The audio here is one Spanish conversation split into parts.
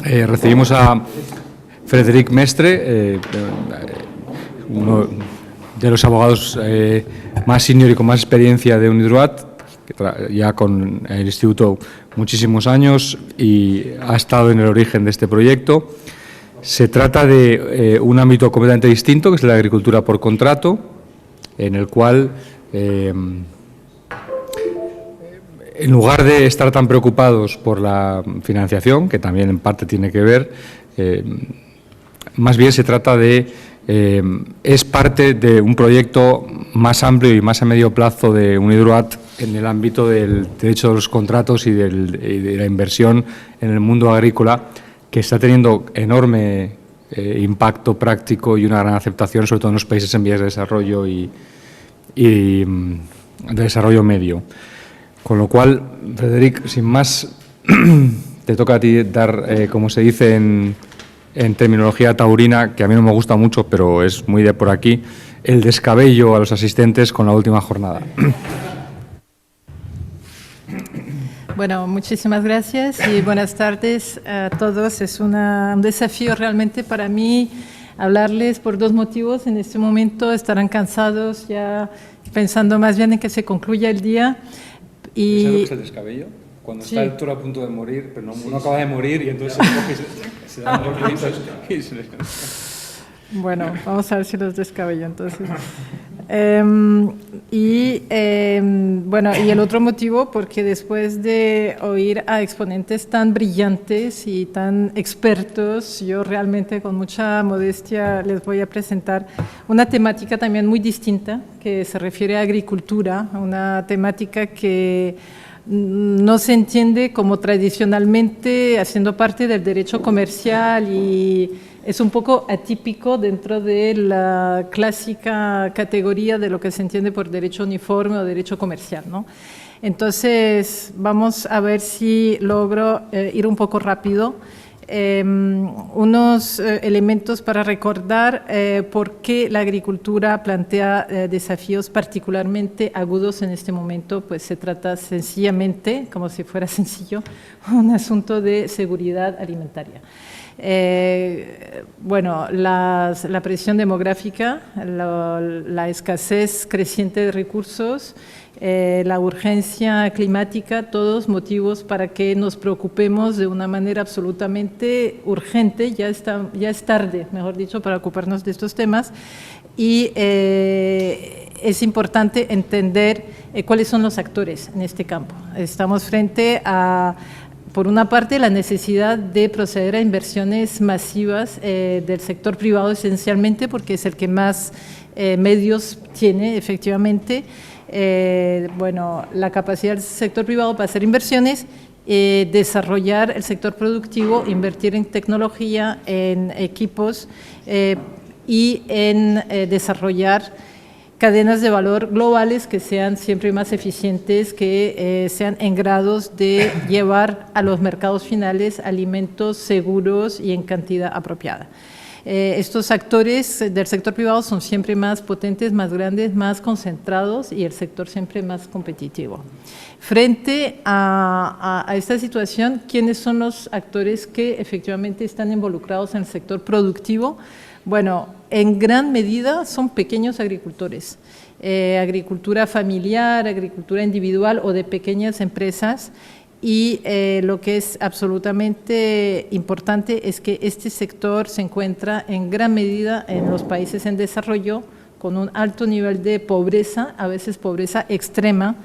recibimos a Frédéric Mestre, uno de los abogados más senior y con más experiencia de Unidroit, ya con el instituto muchísimos años y ha estado en el origen de este proyecto. Se trata de un ámbito completamente distinto, que es la agricultura por contrato, en el cual, en lugar de estar tan preocupados por la financiación, que también en parte tiene que ver, más bien se trata de, es parte de un proyecto más amplio y más a medio plazo de Unidroit en el ámbito del derecho de los contratos y de la inversión en el mundo agrícola, que está teniendo enorme impacto práctico y una gran aceptación, sobre todo en los países en vías de desarrollo y de desarrollo medio. Con lo cual, Frédéric, sin más, te toca a ti dar, como se dice en terminología taurina, que a mí no me gusta mucho, pero es muy de por aquí, el descabello a los asistentes con la última jornada. Bueno, muchísimas gracias y buenas tardes a todos. Es un desafío realmente para mí hablarles por dos motivos. En este momento estarán cansados ya pensando más bien en que se concluya el día. ¿Sabes lo que es el descabello? Cuando está el toro a punto de morir, pero no acaba de morir y entonces se da un golpe y se... Bueno, vamos a ver si los descabello entonces. Bueno, y el otro motivo, porque después de oír a exponentes tan brillantes y tan expertos, yo realmente con mucha modestia les voy a presentar una temática también muy distinta, que se refiere a agricultura, una temática que no se entiende como tradicionalmente haciendo parte del derecho comercial y es un poco atípico dentro de la clásica categoría de lo que se entiende por derecho uniforme o derecho comercial, ¿no? Entonces, vamos a ver si logro ir un poco rápido. Unos elementos para recordar por qué la agricultura plantea desafíos particularmente agudos en este momento, pues se trata sencillamente, como si fuera sencillo, un asunto de seguridad alimentaria. Bueno, la presión demográfica, la escasez creciente de recursos, la urgencia climática, todos motivos para que nos preocupemos de una manera absolutamente urgente, ya es tarde, mejor dicho, para ocuparnos de estos temas y es importante entender cuáles son los actores en este campo. Estamos frente a, por una parte, la necesidad de proceder a inversiones masivas del sector privado esencialmente, porque es el que más medios tiene efectivamente. Bueno, la capacidad del sector privado para hacer inversiones, desarrollar el sector productivo, invertir en tecnología, en equipos y en desarrollar cadenas de valor globales que sean siempre más eficientes, que sean en grados de llevar a los mercados finales alimentos seguros y en cantidad apropiada. Estos actores del sector privado son siempre más potentes, más grandes, más concentrados y el sector siempre más competitivo. Frente a esta situación, ¿quiénes son los actores que efectivamente están involucrados en el sector productivo? Bueno, en gran medida son pequeños agricultores, agricultura familiar, agricultura individual o de pequeñas empresas. Y lo que es absolutamente importante es que este sector se encuentra en gran medida en los países en desarrollo con un alto nivel de pobreza, a veces pobreza extrema,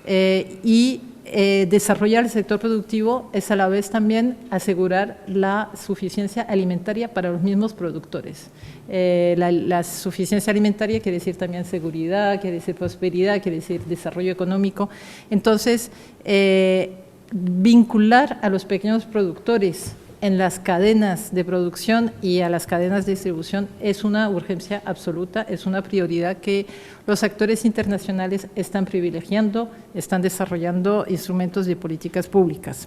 y desarrollar el sector productivo es a la vez también asegurar la suficiencia alimentaria para los mismos productores. La suficiencia alimentaria quiere decir también seguridad, quiere decir prosperidad, quiere decir desarrollo económico. Entonces, vincular a los pequeños productores en las cadenas de producción y a las cadenas de distribución es una urgencia absoluta, es una prioridad que los actores internacionales están privilegiando, están desarrollando instrumentos de políticas públicas.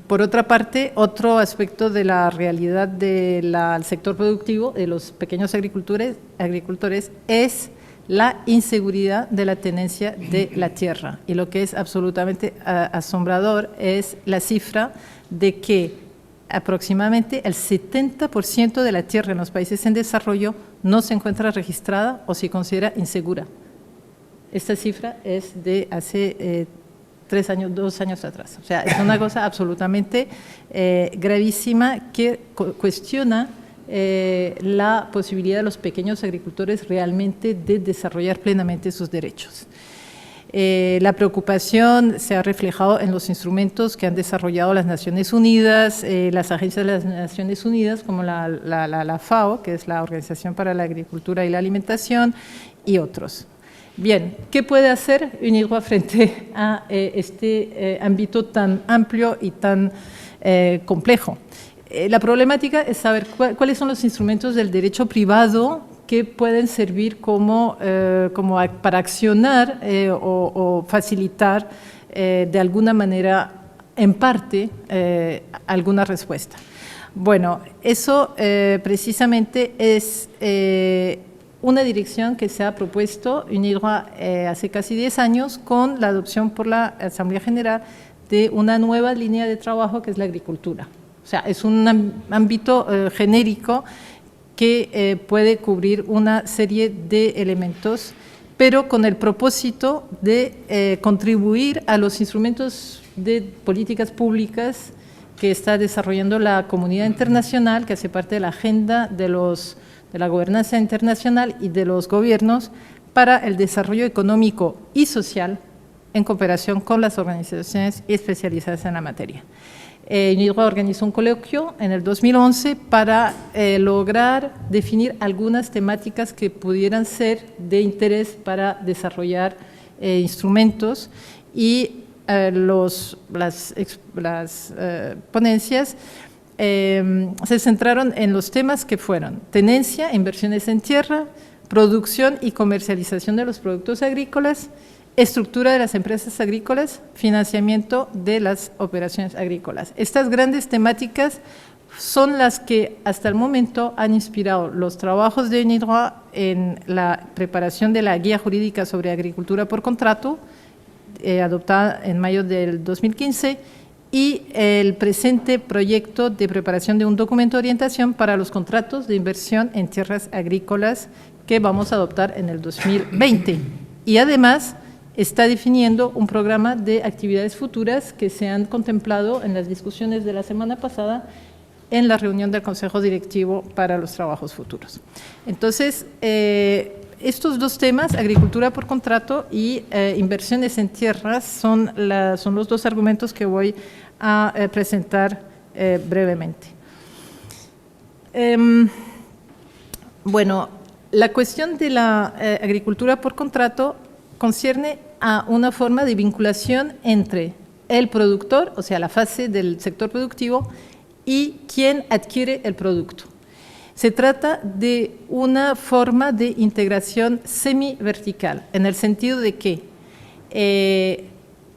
Por otra parte, otro aspecto de la realidad del sector productivo de los pequeños agricultores es la inseguridad de la tenencia de la tierra. Y lo que es absolutamente asombrador es la cifra de que aproximadamente el 70% de la tierra en los países en desarrollo no se encuentra registrada o se considera insegura. Esta cifra es de hace 2 años atrás. O sea, es una cosa absolutamente gravísima que cuestiona la posibilidad de los pequeños agricultores realmente de desarrollar plenamente sus derechos. La preocupación se ha reflejado en los instrumentos que han desarrollado las Naciones Unidas, las agencias de las Naciones Unidas, como la FAO, que es la Organización para la Agricultura y la Alimentación, y otros. Bien, ¿qué puede hacer UNIDROIT frente a este ámbito tan amplio y tan complejo? La problemática es saber cuáles son los instrumentos del derecho privado que pueden servir como para accionar o facilitar de alguna manera, en parte, alguna respuesta. Bueno, eso precisamente es una dirección que se ha propuesto UNIDROIT hace casi 10 años con la adopción por la Asamblea General de una nueva línea de trabajo que es la agricultura. O sea, es un ámbito genérico que puede cubrir una serie de elementos, pero con el propósito de contribuir a los instrumentos de políticas públicas que está desarrollando la comunidad internacional, que hace parte de la agenda de la gobernanza internacional y de los gobiernos para el desarrollo económico y social en cooperación con las organizaciones especializadas en la materia. UNIDROIT organizó un coloquio en el 2011 para lograr definir algunas temáticas que pudieran ser de interés para desarrollar instrumentos, y las ponencias se centraron en los temas que fueron tenencia, inversiones en tierra, producción y comercialización de los productos agrícolas, estructura de las empresas agrícolas, financiamiento de las operaciones agrícolas. Estas grandes temáticas son las que hasta el momento han inspirado los trabajos de UNIDROIT en la preparación de la Guía Jurídica sobre Agricultura por Contrato, adoptada en mayo del 2015, y el presente proyecto de preparación de un documento de orientación para los contratos de inversión en tierras agrícolas que vamos a adoptar en el 2020. Y además está definiendo un programa de actividades futuras que se han contemplado en las discusiones de la semana pasada en la reunión del Consejo Directivo para los Trabajos Futuros. Entonces, estos dos temas, agricultura por contrato y inversiones en tierras, son los dos argumentos que voy a presentar brevemente. Bueno, la cuestión de la agricultura por contrato concierne a una forma de vinculación entre el productor, o sea, la fase del sector productivo, y quien adquiere el producto. Se trata de una forma de integración semi-vertical, en el sentido de que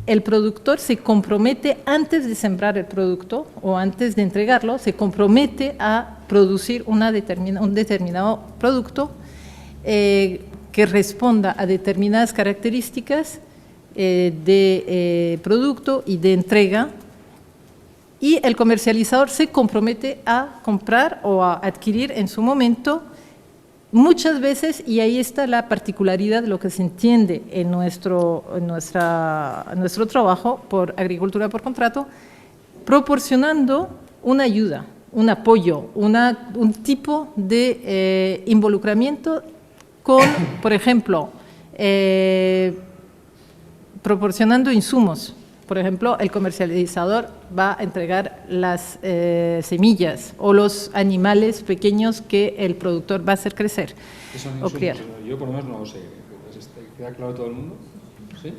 el productor se compromete antes de sembrar el producto o antes de entregarlo, se compromete a producir un determinado producto que responda a determinadas características de producto y de entrega, y el comercializador se compromete a comprar o a adquirir en su momento, muchas veces, y ahí está la particularidad de lo que se entiende en nuestro trabajo por agricultura por contrato, proporcionando una ayuda, un apoyo, un tipo de involucramiento con, por ejemplo, proporcionando insumos. Por ejemplo, el comercializador va a entregar las semillas o los animales pequeños que el productor va a hacer crecer o criar. Yo por lo menos no lo sé. ¿Queda claro todo el mundo? ¿Sí?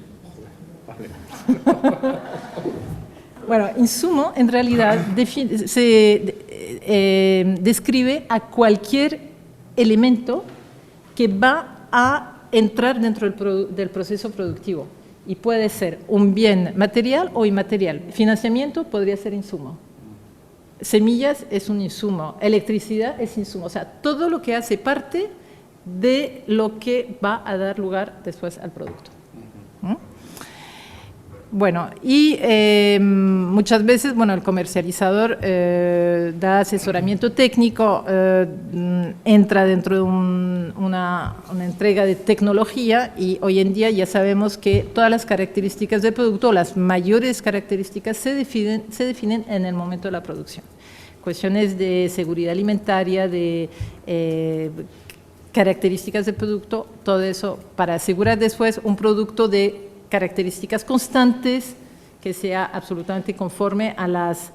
Joder, vale. Bueno, insumo en realidad se describe a cualquier elemento que va a entrar dentro del proceso productivo. Y puede ser un bien material o inmaterial. Financiamiento podría ser insumo. Semillas es un insumo. Electricidad es insumo. O sea, todo lo que hace parte de lo que va a dar lugar después al producto. Bueno, y muchas veces, bueno, el comercializador da asesoramiento técnico, entra dentro de una entrega de tecnología, y hoy en día ya sabemos que todas las características del producto, las mayores características, se definen en el momento de la producción. Cuestiones de seguridad alimentaria, de características del producto, todo eso para asegurar después un producto de características constantes, que sea absolutamente conforme a las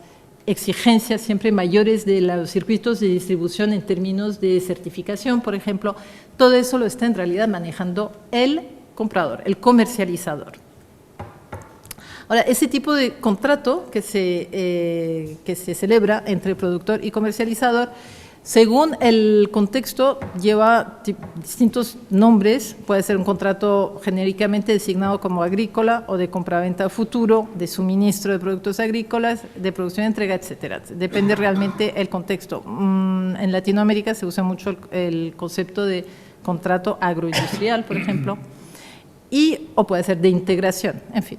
exigencias siempre mayores de los circuitos de distribución en términos de certificación, por ejemplo. Todo eso lo está en realidad manejando el comprador, el comercializador. Ahora, ese tipo de contrato que se celebra entre productor y comercializador, según el contexto, lleva distintos nombres. Puede ser un contrato genéricamente designado como agrícola o de compraventa a futuro, de suministro de productos agrícolas, de producción y entrega, etcétera. Depende realmente el contexto. En Latinoamérica se usa mucho el concepto de contrato agroindustrial, por ejemplo, o puede ser de integración, en fin.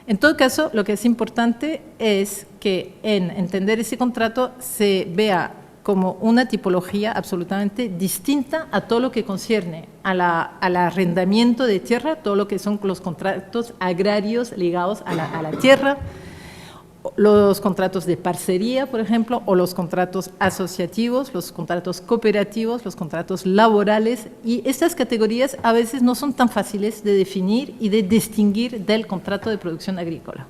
En todo caso, lo que es importante es que en entender ese contrato se vea como una tipología absolutamente distinta a todo lo que concierne al arrendamiento de tierra, todo lo que son los contratos agrarios ligados a la tierra, los contratos de parcería, por ejemplo, o los contratos asociativos, los contratos cooperativos, los contratos laborales, y estas categorías a veces no son tan fáciles de definir y de distinguir del contrato de producción agrícola.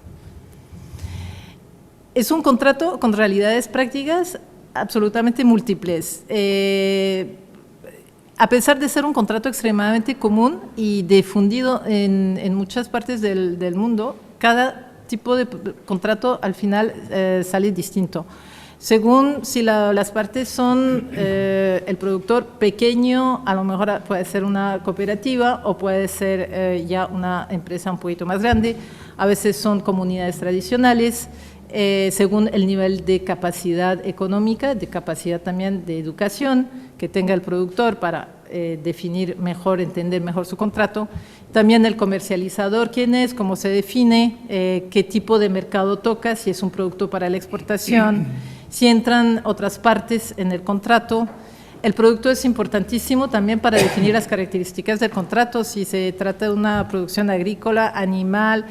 Es un contrato con realidades prácticas absolutamente múltiples. A pesar de ser un contrato extremadamente común y difundido en muchas partes del mundo, cada tipo de contrato al final sale distinto. Según si las partes son el productor pequeño, a lo mejor puede ser una cooperativa o puede ser ya una empresa un poquito más grande. A veces son comunidades tradicionales. Según el nivel de capacidad económica, de capacidad también de educación que tenga el productor para definir mejor, entender mejor su contrato. También el comercializador, quién es, cómo se define, qué tipo de mercado toca, si es un producto para la exportación, si entran otras partes en el contrato. El producto es importantísimo también para definir las características del contrato, si se trata de una producción agrícola, animal,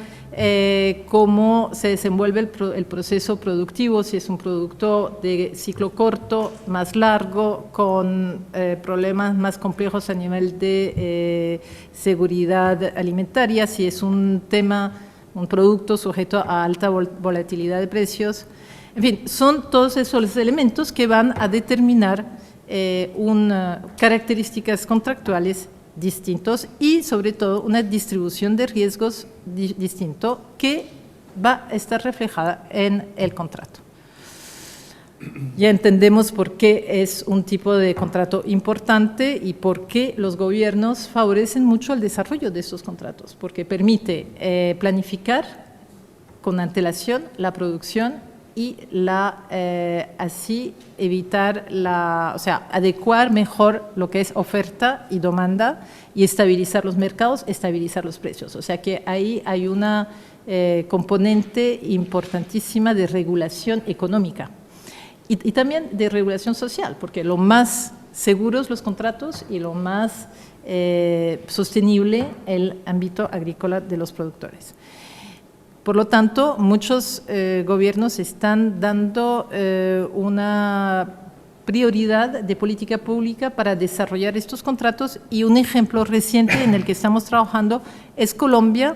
cómo se desenvuelve el proceso productivo, si es un producto de ciclo corto, más largo, con problemas más complejos a nivel de seguridad alimentaria, si es un producto sujeto a alta volatilidad de precios. En fin, son todos esos elementos que van a determinar características contractuales distintos y sobre todo una distribución de riesgos distinto que va a estar reflejada en el contrato. Ya entendemos por qué es un tipo de contrato importante y por qué los gobiernos favorecen mucho el desarrollo de estos contratos, porque permite planificar con antelación la producción y así evitar adecuar mejor lo que es oferta y demanda y estabilizar los mercados, estabilizar los precios. O sea que ahí hay una componente importantísima de regulación económica y también de regulación social, porque lo más seguros los contratos y lo más sostenible el ámbito agrícola de los productores. Por lo tanto, muchos gobiernos están dando una prioridad de política pública para desarrollar estos contratos y un ejemplo reciente en el que estamos trabajando es Colombia,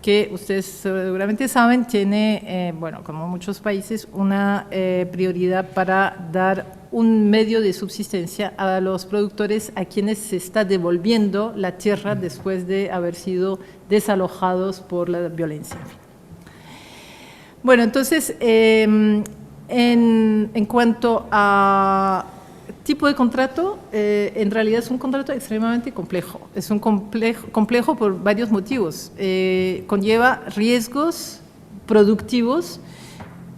que ustedes seguramente saben, tiene, como muchos países, una prioridad para dar un medio de subsistencia a los productores a quienes se está devolviendo la tierra después de haber sido desalojados por la violencia. Bueno, entonces, en cuanto a tipo de contrato, en realidad es un contrato extremadamente complejo. Es un complejo por varios motivos. Conlleva riesgos productivos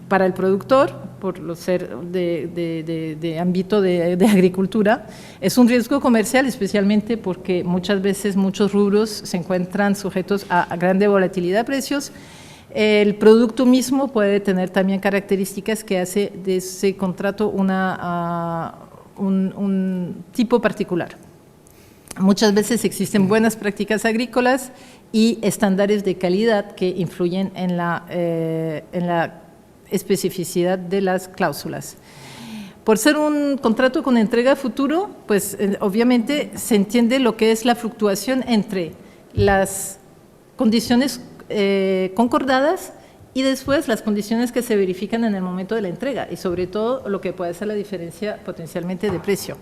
para el productor, por ser de ámbito de agricultura. Es un riesgo comercial, especialmente porque muchas veces muchos rubros se encuentran sujetos a grande volatilidad de precios. El producto mismo puede tener también características que hace de ese contrato un tipo particular. Muchas veces existen buenas prácticas agrícolas y estándares de calidad que influyen en la especificidad de las cláusulas. Por ser un contrato con entrega a futuro, pues obviamente se entiende lo que es la fluctuación entre las condiciones concordadas y después las condiciones que se verifican en el momento de la entrega y sobre todo lo que puede ser la diferencia potencialmente de precio.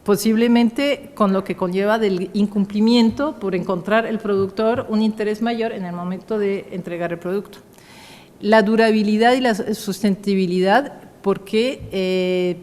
Posiblemente con lo que conlleva del incumplimiento por encontrar el productor un interés mayor en el momento de entregar el producto. La durabilidad y la sustentabilidad, porque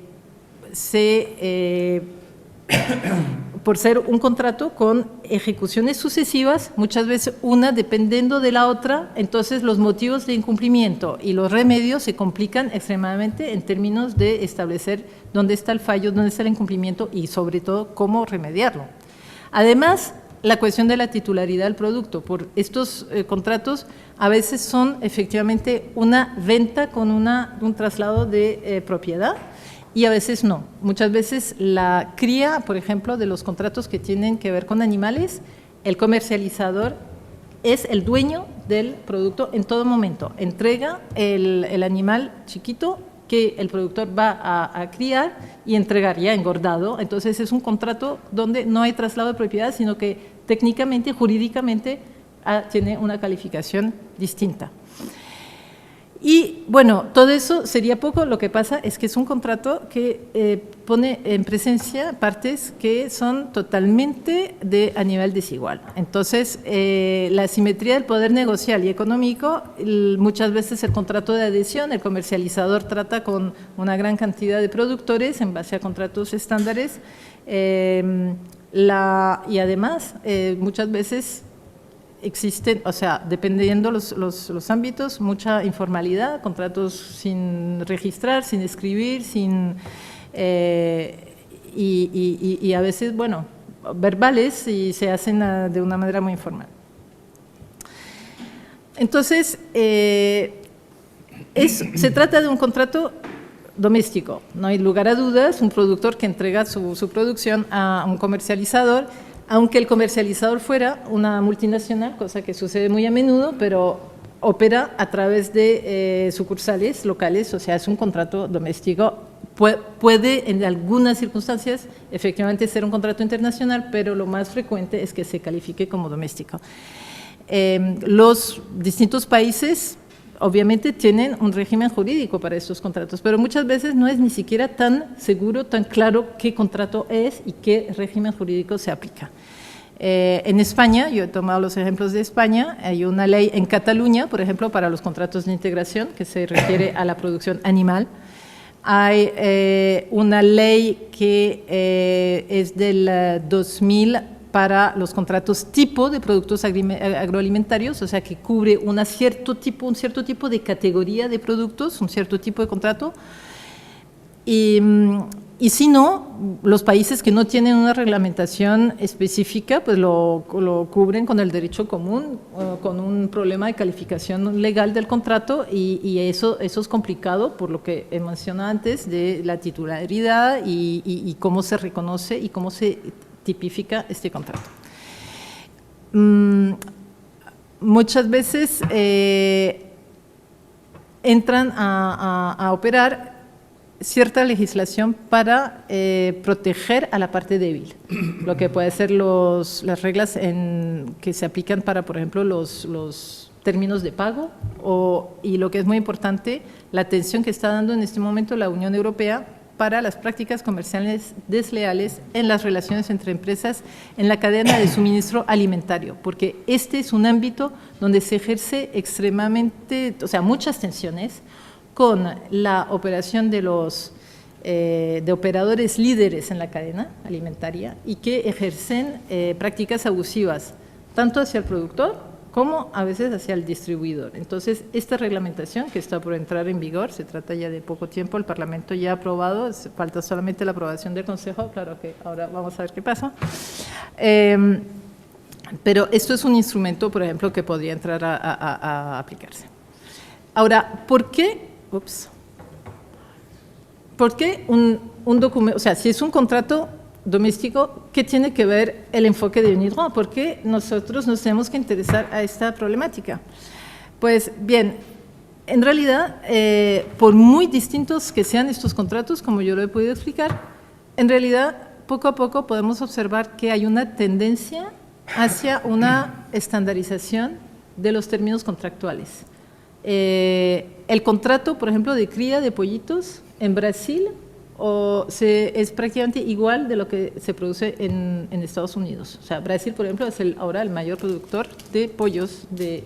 por ser un contrato con ejecuciones sucesivas, muchas veces una dependiendo de la otra, entonces los motivos de incumplimiento y los remedios se complican extremadamente en términos de establecer dónde está el fallo, dónde está el incumplimiento y sobre todo cómo remediarlo. Además, la cuestión de la titularidad del producto. Por estos contratos a veces son efectivamente una venta con un traslado de propiedad, y a veces no. Muchas veces la cría, por ejemplo, de los contratos que tienen que ver con animales, el comercializador es el dueño del producto en todo momento. Entrega el animal chiquito que el productor va a criar y entregar ya engordado. Entonces es un contrato donde no hay traslado de propiedad, sino que técnicamente, jurídicamente, tiene una calificación distinta. Y bueno, todo eso sería poco, lo que pasa es que es un contrato que pone en presencia partes que son totalmente a nivel desigual. Entonces, la asimetría del poder negocial y económico, muchas veces el contrato de adhesión, el comercializador trata con una gran cantidad de productores en base a contratos estándares, y además muchas veces existen, o sea, dependiendo los ámbitos, mucha informalidad, contratos sin registrar, sin escribir, y a veces, bueno, verbales y se hacen de una manera muy informal. Entonces, se trata de un contrato doméstico, no hay lugar a dudas, un productor que entrega su producción a un comercializador, aunque el comercializador fuera una multinacional, cosa que sucede muy a menudo, pero opera a través de sucursales locales, o sea, es un contrato doméstico. Puede en algunas circunstancias efectivamente ser un contrato internacional, pero lo más frecuente es que se califique como doméstico. Los distintos países obviamente tienen un régimen jurídico para estos contratos, pero muchas veces no es ni siquiera tan seguro, tan claro qué contrato es y qué régimen jurídico se aplica. En España, yo he tomado los ejemplos de España, hay una ley en Cataluña, por ejemplo, para los contratos de integración que se refiere a la producción animal. Hay una ley que es del 2000 para los contratos tipo de productos agroalimentarios, o sea, que cubre un cierto tipo de categoría de productos, un cierto tipo de contrato. Y si no, los países que no tienen una reglamentación específica, pues lo cubren con el derecho común, con un problema de calificación legal del contrato, y eso es complicado por lo que he mencionado antes de la titularidad y cómo se reconoce y cómo se tipifica este contrato. Muchas veces entran a operar cierta legislación para proteger a la parte débil, lo que puede ser las reglas que se aplican para, por ejemplo, los términos de pago, y lo que es muy importante, la atención que está dando en este momento la Unión Europea para las prácticas comerciales desleales en las relaciones entre empresas en la cadena de suministro alimentario, porque este es un ámbito donde se ejerce extremadamente, o sea, muchas tensiones con la operación de operadores líderes en la cadena alimentaria y que ejercen prácticas abusivas tanto hacia el productor como a veces hacia el distribuidor. Entonces, esta reglamentación que está por entrar en vigor, se trata ya de poco tiempo, el Parlamento ya ha aprobado, falta solamente la aprobación del Consejo, claro que ahora vamos a ver qué pasa. Pero esto es un instrumento, por ejemplo, que podría entrar a aplicarse. Ahora, ¿por qué un documento, o sea, si es un contrato doméstico, ¿qué tiene que ver el enfoque de UNIDROIT? ¿Por qué nosotros nos tenemos que interesar a esta problemática? Pues bien, en realidad, por muy distintos que sean estos contratos, como yo lo he podido explicar, en realidad, poco a poco podemos observar que hay una tendencia hacia una estandarización de los términos contractuales. El contrato, por ejemplo, de cría de pollitos en Brasil es prácticamente igual de lo que se produce en Estados Unidos. O sea, Brasil, por ejemplo, es ahora el mayor productor de pollos de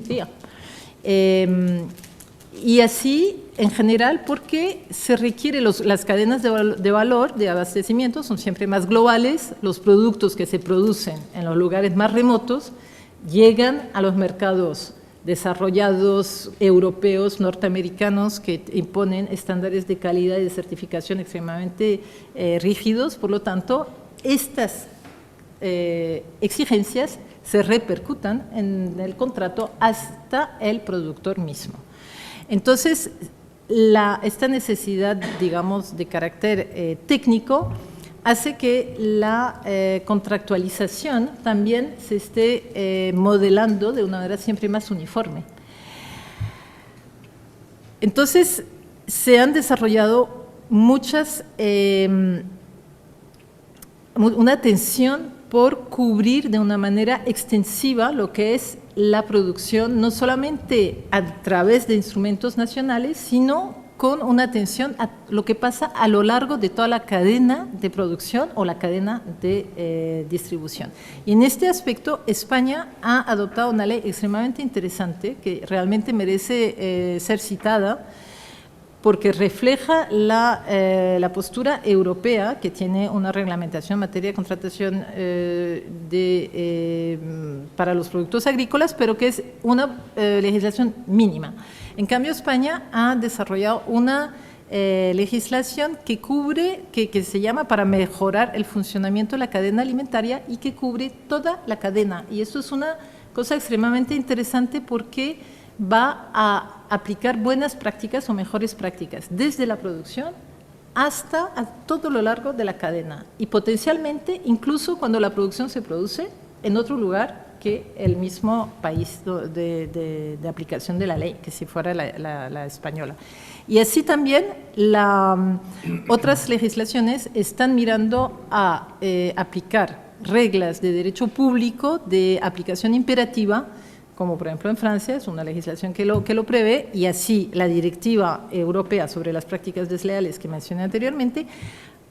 cría. Y así, en general, porque se requiere, las cadenas de valor, de abastecimiento, son siempre más globales, los productos que se producen en los lugares más remotos llegan a los mercados desarrollados europeos, norteamericanos, que imponen estándares de calidad y de certificación extremadamente rígidos. Por lo tanto, estas exigencias se repercutan en el contrato hasta el productor mismo. Entonces, esta necesidad, digamos, de carácter técnico hace que la contractualización también se esté modelando de una manera siempre más uniforme. Entonces, se han desarrollado una atención por cubrir de una manera extensiva lo que es la producción, no solamente a través de instrumentos nacionales, sino con una atención a lo que pasa a lo largo de toda la cadena de producción o la cadena de distribución. Y en este aspecto, España ha adoptado una ley extremadamente interesante que realmente merece ser citada, porque refleja la postura europea, que tiene una reglamentación en materia de contratación para los productos agrícolas, pero que es una legislación mínima. En cambio, España ha desarrollado una legislación que cubre, que se llama para mejorar el funcionamiento de la cadena alimentaria y que cubre toda la cadena. Y esto es una cosa extremadamente interesante porque va a aplicar buenas prácticas o mejores prácticas desde la producción hasta a todo lo largo de la cadena y potencialmente incluso cuando la producción se produce en otro lugar que el mismo país de aplicación de la ley, que si fuera la española. Y así también otras legislaciones están mirando a aplicar reglas de derecho público de aplicación imperativa, como por ejemplo en Francia, es una legislación que lo prevé, y así la directiva europea sobre las prácticas desleales que mencioné anteriormente,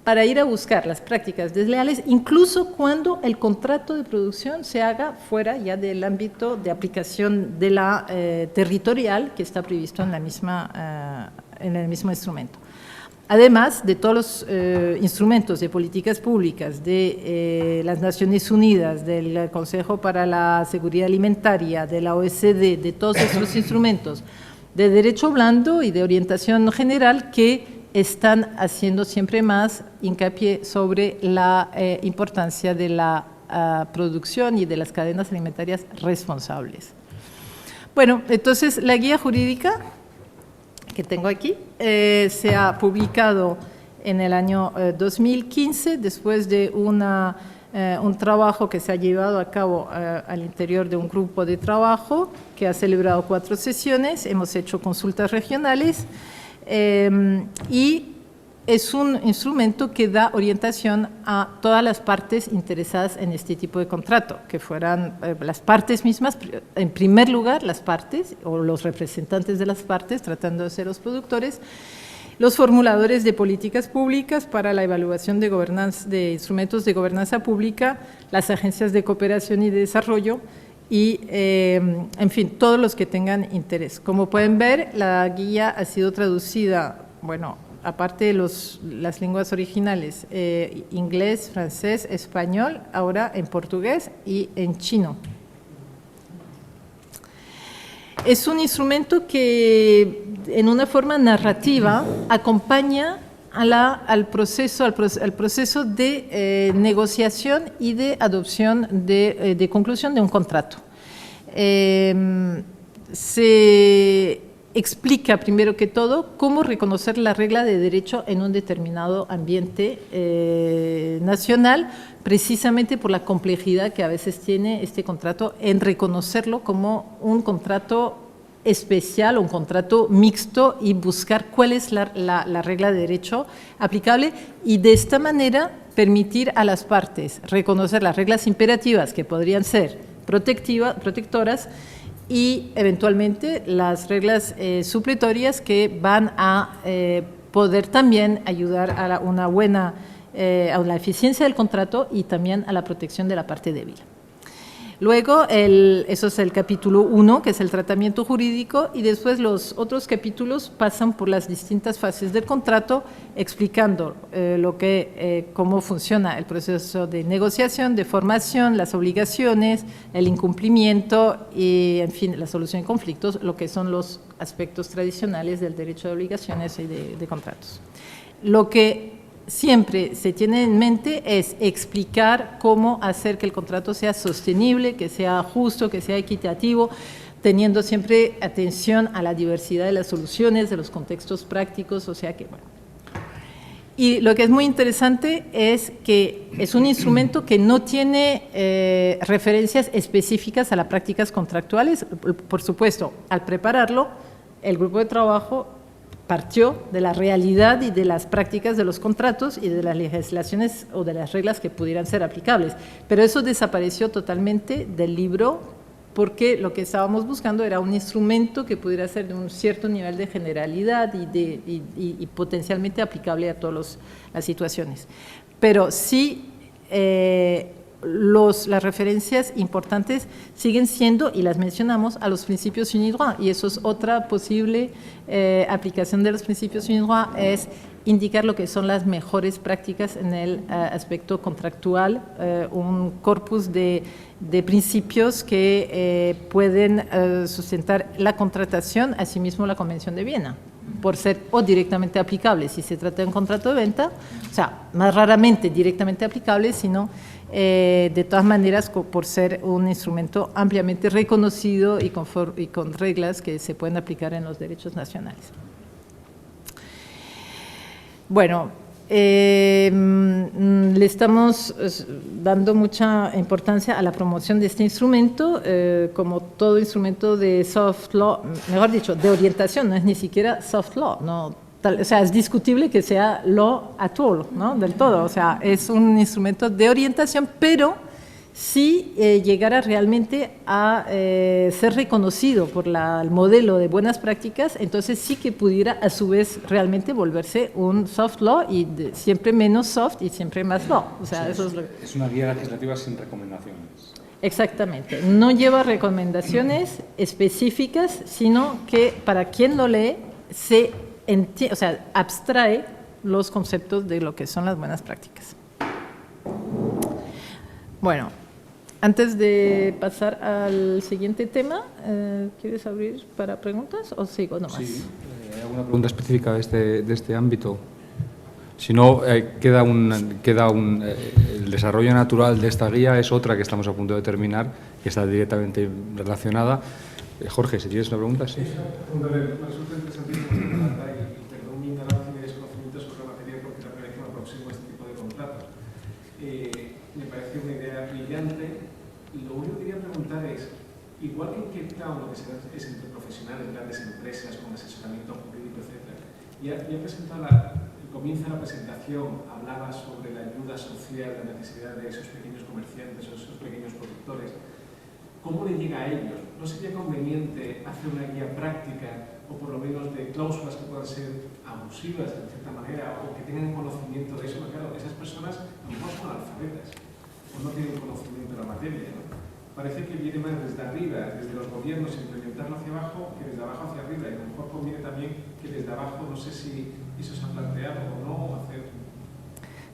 para ir a buscar las prácticas desleales, incluso cuando el contrato de producción se haga fuera ya del ámbito de aplicación de la territorial que está previsto en el mismo instrumento. Además de todos los instrumentos de políticas públicas de las Naciones Unidas, del Consejo para la Seguridad Alimentaria, de la OECD, de todos estos instrumentos de derecho blando y de orientación general que están haciendo siempre más hincapié sobre la importancia de la producción y de las cadenas alimentarias responsables. Bueno, entonces la guía jurídica que tengo aquí se ha publicado en el año 2015 después de un trabajo que se ha llevado a cabo al interior de un grupo de trabajo que ha celebrado 4 sesiones, hemos hecho consultas regionales y es un instrumento que da orientación a todas las partes interesadas en este tipo de contrato, que fueran las partes mismas, en primer lugar las partes o los representantes de las partes, tratando de ser los productores, los formuladores de políticas públicas para la evaluación de instrumentos de gobernanza pública, las agencias de cooperación y de desarrollo y, en fin, todos los que tengan interés. Como pueden ver, la guía ha sido traducida, bueno, aparte de las lenguas originales, inglés, francés, español, ahora en portugués y en chino. Es un instrumento que, en una forma narrativa, acompaña al proceso de negociación y de adopción de conclusión de un contrato. Se explica, primero que todo, cómo reconocer la regla de derecho en un determinado ambiente nacional, precisamente por la complejidad que a veces tiene este contrato en reconocerlo como un contrato especial, un contrato mixto, y buscar cuál es la regla de derecho aplicable, y de esta manera permitir a las partes reconocer las reglas imperativas, que podrían ser protectoras, y eventualmente las reglas supletorias, que van a poder también ayudar a a la eficiencia del contrato y también a la protección de la parte débil. Luego, eso es el capítulo 1, que es el tratamiento jurídico, y después los otros capítulos pasan por las distintas fases del contrato, explicando cómo funciona el proceso de negociación, de formación, las obligaciones, el incumplimiento y, en fin, la solución de conflictos, lo que son los aspectos tradicionales del derecho de obligaciones y de contratos. Lo que siempre se tiene en mente es explicar cómo hacer que el contrato sea sostenible, que sea justo, que sea equitativo, teniendo siempre atención a la diversidad de las soluciones, de los contextos prácticos, o sea que, bueno. Y lo que es muy interesante es que es un instrumento que no tiene referencias específicas a las prácticas contractuales. Por supuesto, al prepararlo, el grupo de trabajo partió de la realidad y de las prácticas de los contratos y de las legislaciones o de las reglas que pudieran ser aplicables. Pero eso desapareció totalmente del libro, porque lo que estábamos buscando era un instrumento que pudiera ser de un cierto nivel de generalidad y potencialmente aplicable a todas las situaciones. Pero sí, las referencias importantes siguen siendo, y las mencionamos, a los principios UNIDROIT, y eso es otra posible aplicación de los principios UNIDROIT, es indicar lo que son las mejores prácticas en el aspecto contractual, un corpus de principios que pueden sustentar la contratación, asimismo la Convención de Viena, por ser o directamente aplicable si se trata de un contrato de venta, o sea, más raramente directamente aplicable, sino de todas maneras por ser un instrumento ampliamente reconocido y con reglas que se pueden aplicar en los derechos nacionales. Bueno, le estamos dando mucha importancia a la promoción de este instrumento, como todo instrumento de soft law, mejor dicho, de orientación, no es ni siquiera soft law, no, o sea, es discutible que sea law at all, ¿no? Del todo, o sea, es un instrumento de orientación, pero si llegara realmente a ser reconocido por el modelo de buenas prácticas, entonces sí que pudiera a su vez realmente volverse un soft law, y siempre menos soft y siempre más law. O sea, sí, es una guía legislativa sin recomendaciones. Exactamente, no lleva recomendaciones específicas, sino que para quien lo lee o sea, abstrae los conceptos de lo que son las buenas prácticas. Bueno, antes de pasar al siguiente tema, ¿quieres abrir para preguntas o sigo nomás? Sí, ¿hay alguna pregunta específica de este ámbito? Si no, el desarrollo natural de esta guía es otra que estamos a punto de terminar, que está directamente relacionada. Jorge, si tienes una pregunta, sí. Me resulta interesantísimo y perdón mi ignorancia y mi desconocimiento sobre la materia, porque la primera vez que me aproximo a este tipo de contratos. Me parece una idea brillante. Lo único que quería preguntar es, igual que en Cape Town, lo que se hace es entre profesionales, grandes empresas, con asesoramiento jurídico, etc., comienza la presentación, hablaba sobre la ayuda social, la necesidad de esos pequeños comerciantes o esos pequeños productores. ¿Cómo le llega a ellos? ¿No sería conveniente hacer una guía práctica, o por lo menos de cláusulas que puedan ser abusivas de cierta manera, o que tengan conocimiento de eso? Porque, claro, esas personas a lo mejor son analfabetas o no tienen conocimiento de la materia, ¿no? Parece que viene más desde arriba, desde los gobiernos, implementarlo hacia abajo, que desde abajo hacia arriba, y a lo mejor conviene también que desde abajo, no sé si eso se ha planteado o no, hacer.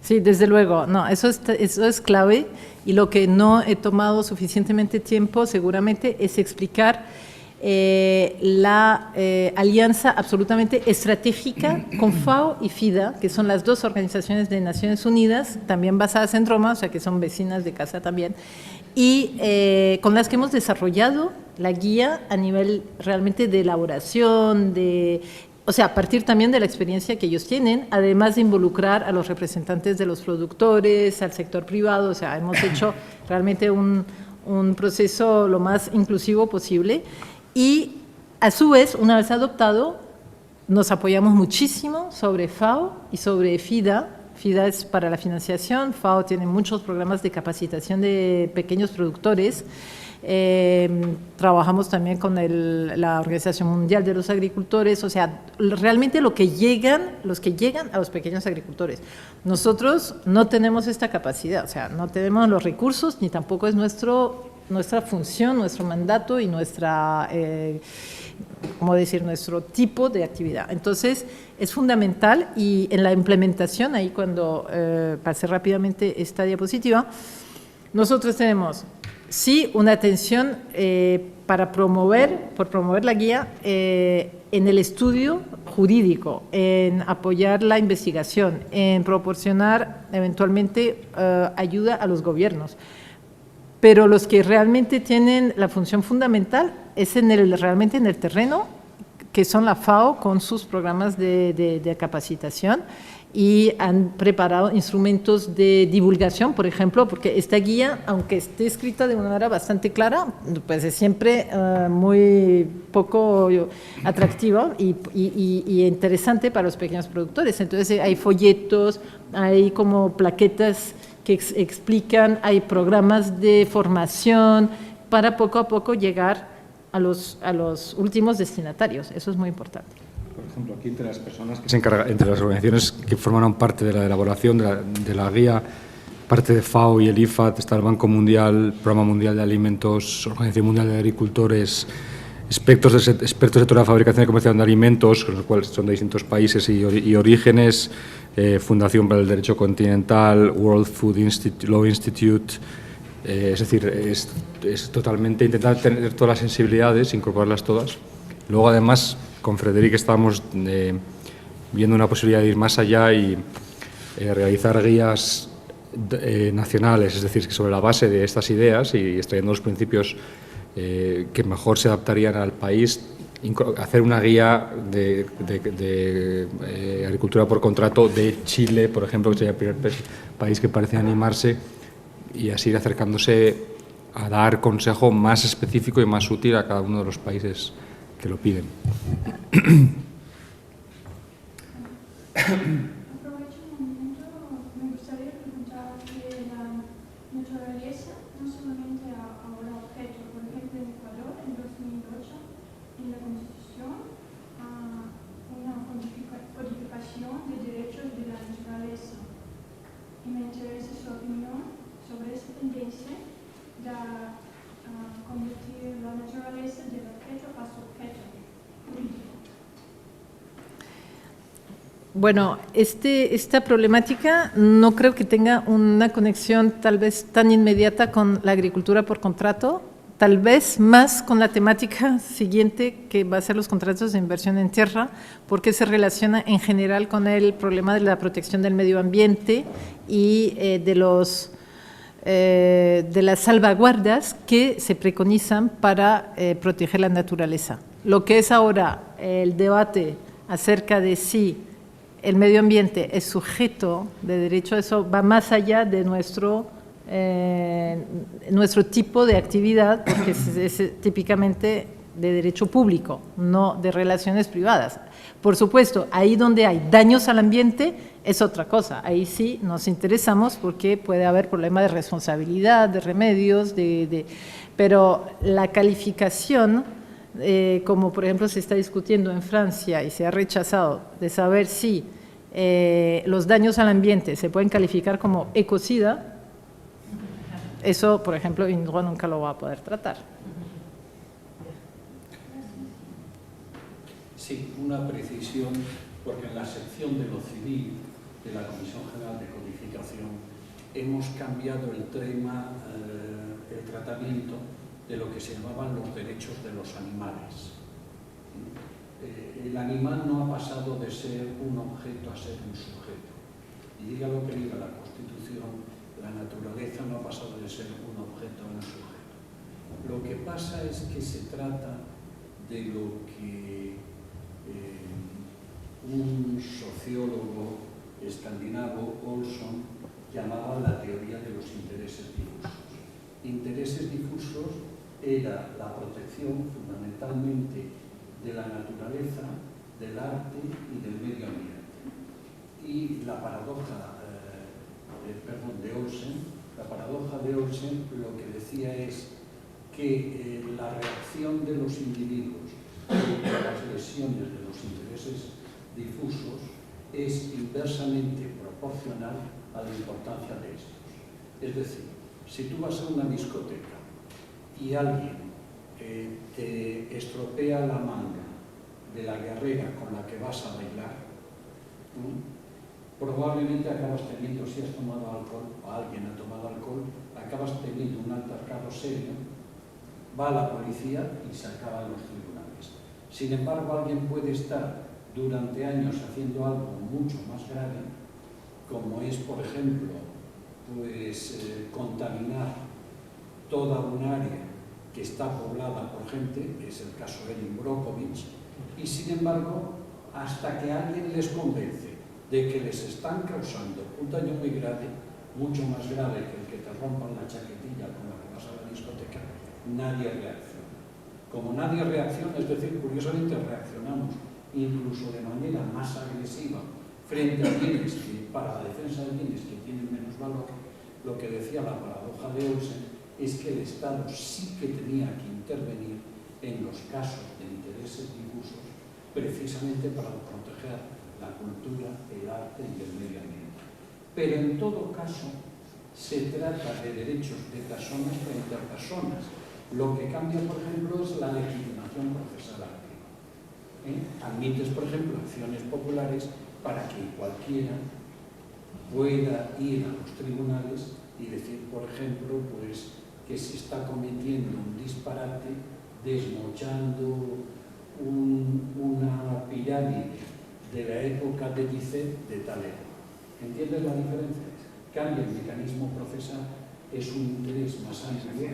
Sí, desde luego, no, eso es clave, y lo que no he tomado suficientemente tiempo seguramente es explicar la alianza absolutamente estratégica con FAO y FIDA, que son las dos organizaciones de Naciones Unidas, también basadas en Roma, o sea que son vecinas de casa también, y con las que hemos desarrollado la guía a nivel realmente de elaboración, o sea, a partir también de la experiencia que ellos tienen, además de involucrar a los representantes de los productores, al sector privado, o sea, hemos hecho realmente un proceso lo más inclusivo posible y, a su vez, una vez adoptado, nos apoyamos muchísimo sobre FAO y sobre FIDA. FIDA es para la financiación, FAO tiene muchos programas de capacitación de pequeños productores. Trabajamos también con la Organización Mundial de los Agricultores, o sea, realmente los que llegan a los pequeños agricultores. Nosotros no tenemos esta capacidad, o sea, no tenemos los recursos, ni tampoco es nuestra función, nuestro mandato y nuestro tipo de actividad. Entonces, es fundamental y en la implementación, ahí cuando pasé rápidamente esta diapositiva, nosotros tenemos sí una atención por promover la guía en el estudio jurídico, en apoyar la investigación, en proporcionar eventualmente ayuda a los gobiernos. Pero los que realmente tienen la función fundamental es realmente en el terreno, que son la FAO con sus programas de capacitación, y han preparado instrumentos de divulgación, por ejemplo, porque esta guía, aunque esté escrita de una manera bastante clara, pues es siempre muy poco atractiva y interesante para los pequeños productores. Entonces hay folletos, hay como plaquetas que explican, hay programas de formación para poco a poco llegar a los últimos destinatarios. Eso es muy importante. Por ejemplo, aquí entre las personas que se encargan, entre las organizaciones que forman parte de la elaboración de la guía, parte de FAO y el IFAD, está el Banco Mundial, Programa Mundial de Alimentos, Organización Mundial de Agricultores, expertos del sector de la fabricación y comercialización de alimentos, los cuales son de distintos países y orígenes, Fundación para el Derecho Continental, World Food Law Institute. Es decir, es totalmente intentar tener todas las sensibilidades, incorporarlas todas. Luego, además, con Frederic estábamos viendo una posibilidad de ir más allá y realizar guías nacionales, es decir, que sobre la base de estas ideas y extrayendo los principios que mejor se adaptarían al país, hacer una guía de agricultura por contrato de Chile, por ejemplo, que sería el primer país que parece animarse, y así ir acercándose a dar consejo más específico y más útil a cada uno de los países que lo piden. Aprovecho un momento, me gustaría preguntar que la naturaleza no solamente ahora objeto, por ejemplo en Ecuador en 2008 en la Constitución una codificación de derechos de la naturaleza, y me interesa su opinión sobre esa tendencia de convertir la naturaleza del objeto a sujeto jurídico. Bueno, esta problemática no creo que tenga una conexión tal vez tan inmediata con la agricultura por contrato, tal vez más con la temática siguiente, que va a ser los contratos de inversión en tierra, porque se relaciona en general con el problema de la protección del medio ambiente y de las salvaguardas que se preconizan para proteger la naturaleza. Lo que es ahora el debate acerca de si el medio ambiente es sujeto de derecho, eso va más allá de nuestro tipo de actividad, porque es típicamente de derecho público, no de relaciones privadas. Por supuesto, ahí donde hay daños al ambiente es otra cosa, ahí sí nos interesamos porque puede haber problemas de responsabilidad, de remedios, pero la calificación, como por ejemplo se está discutiendo en Francia y se ha rechazado, de saber si los daños al ambiente se pueden calificar como ecocida, eso por ejemplo UNDROIT nunca lo va a poder tratar. Sí, una precisión, porque en la sección de lo civil de la Comisión General de Codificación hemos cambiado el tema, el tratamiento de lo que se llamaban los derechos de los animales. El animal no ha pasado de ser un objeto a ser un sujeto. Y diga lo que diga la Constitución, la naturaleza no ha pasado de ser un objeto a un sujeto. Lo que pasa es que se trata de lo que un sociólogo escandinavo, Olson, llamaba la teoría de los intereses difusos. Intereses difusos era la protección fundamentalmente de la naturaleza, del arte y del medio ambiente. Y la paradoja de Olsen lo que decía es que la reacción de los individuos frente a las lesiones de los intereses difusos es inversamente proporcional a la importancia de estos. Es decir, si tú vas a una discoteca y alguien te estropea la manga de la guerrera con la que vas a bailar, probablemente acabas teniendo, si has tomado alcohol o alguien ha tomado alcohol, acabas teniendo un altercado serio, va a la policía y se acaban los tribunales. Sin embargo, alguien puede estar durante años haciendo algo mucho más grave, como es, por ejemplo, contaminar toda un área que está poblada por gente, es el caso de Erin Brockovich, y sin embargo, hasta que alguien les convence de que les están causando un daño muy grave, mucho más grave que el que te rompan la chaquetilla con la que vas a la discoteca, nadie reacciona. Como nadie reacciona, es decir, curiosamente reaccionamos incluso de manera más agresiva frente a bienes que, para la defensa de bienes que tienen menos valor, lo que decía la paradoja de Olsen es que el Estado sí que tenía que intervenir en los casos de intereses difusos precisamente para proteger la cultura, el arte y el medio ambiente. Pero en todo caso se trata de derechos de personas frente a personas. Lo que cambia, por ejemplo, es la legitimación procesal activa. Admites, por ejemplo, acciones populares para que cualquiera pueda ir a los tribunales y decir, por ejemplo, que se está cometiendo un disparate desmochando una pirámide de la época de Bizet de tal época. ¿Entiendes la diferencia? Cambia el mecanismo procesal, es un interés más amplio,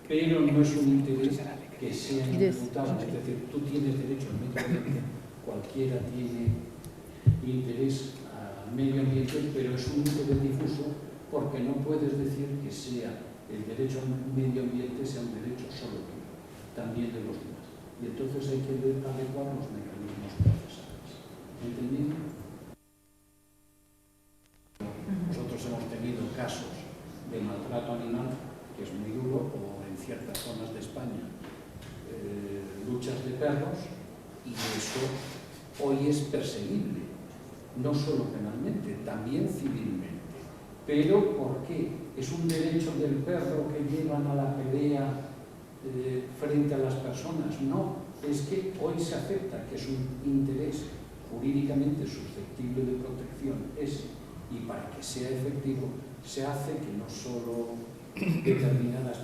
pero no es un interés que sea imputable. Es decir, tú tienes derecho al medio ambiente, cualquiera tiene interés al medio ambiente, pero es un interés difuso porque no puedes decir que sea el derecho al medio ambiente sea un derecho solo tuyo, también de los demás. Y entonces hay que adecuar los mecanismos procesales. ¿Entendido? Nosotros hemos tenido casos de maltrato animal, que es muy duro, o en ciertas zonas de España, luchas de perros, y eso hoy es perseguible, no solo penalmente, también civilmente. ¿Pero por qué? ¿Es un derecho del perro que llevan a la pelea frente a las personas? No, es que hoy se acepta que es un interés jurídicamente susceptible de protección ese, y para que sea efectivo se hace que no solo determinadas